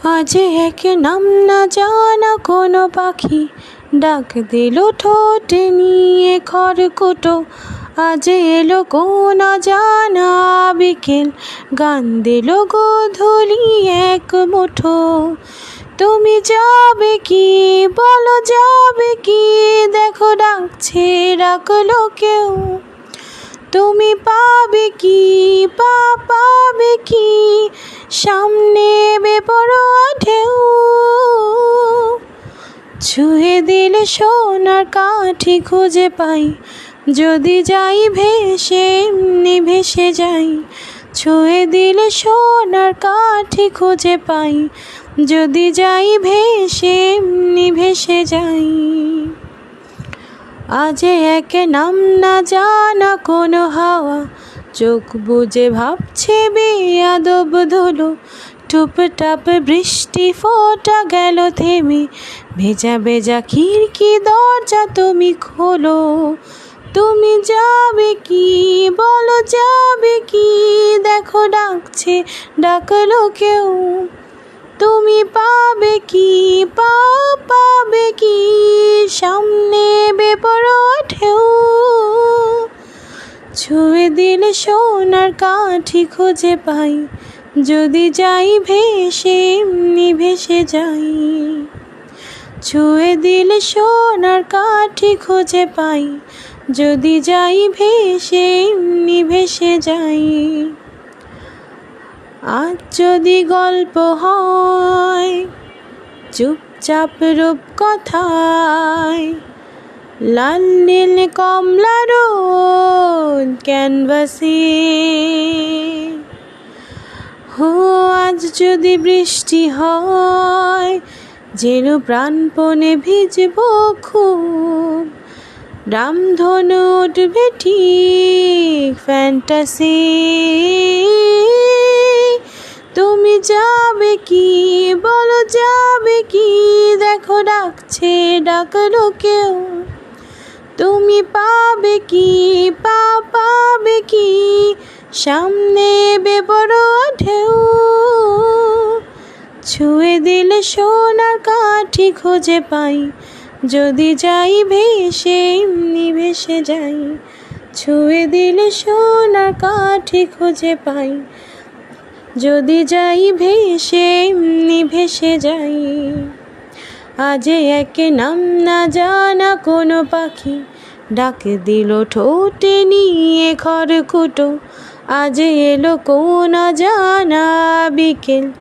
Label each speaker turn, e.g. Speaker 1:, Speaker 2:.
Speaker 1: আজ এক নাম না জানা কোনো পাখি ডাক দিল ঠোঁটে নিয়ে খড়কুটো। আজ এলো কোন জানা বিকেল, গান দিল গোধূলি এক মুঠো। তুমি যাবে কি বলো, যাবে কি দেখো ডাকছে ডাকলো কেউ। তুমি পাবে কি সামনে বেপরোয়া ঢেউ। ছুঁয়ে দিলে সোনার কাঠি খুঁজে পাই, যদি যাই ভেসে এমনি ভেসে যাই। ছুঁয়ে দিলে সোনার কাঠি খুঁজে পাই, যদি যাই ভেসে এমনি ভেসে যাই। আজ এক নাম না জানা কোনো হাওয়া চোখ বুজে ভাবছে বেয়াদব ধুলো। টুপটাপ বৃষ্টি ফোঁটা গেল থেমে, ভেজা ভেজা খিড়কি দরজা তুমি খোলো। তুমি যাবে কি বলো, যাবে কি দেখো ডাকছে ডাকলো কেউ। তুমি পাবে কি সামনে বেপরোয়া ঢেউ। ছুঁয়ে দিলে সোনার কাঠি খুঁজে পাই, যদি যাই ভেসে এমনি ভেসে যাই। ছুঁয়ে দিলে সোনার কাঠি খুঁজে পাই, যদি যাই ভেসে এমনি ভেসে যাই। আজ যদি গল্প হয় চুপচাপ রূপকথায়, লাল নীল কমলা রোদ ক্যানভাসে। আজ যদি বৃষ্টি হয় যেন প্রাণপণে ভিজবো খুব। রামধনু উঠবে ঠিক ফ্যান্টাসি। তুমি যাবে কি বলো, যাবে কি দেখো ডাকছে ডাকলো কেউ। তুমি পাবে কি সামনে বেপরোয়া ঢেউ। ছুঁয়ে দিলে সোনার কাঠি খুঁজে পাই, যদি যাই ভেসে এমনি ভেসে যাই। ছুঁয়ে দিলে সোনার কাঠি খুঁজে পাই, যদি যাই ভেসে এমনি ভেসে যাই। আজ এক নাম না জানা কোনো পাখি ডাক দিল ঠোঁটে নিয়ে খড়কুটো। আজ এলো কোন জানা বিকেল।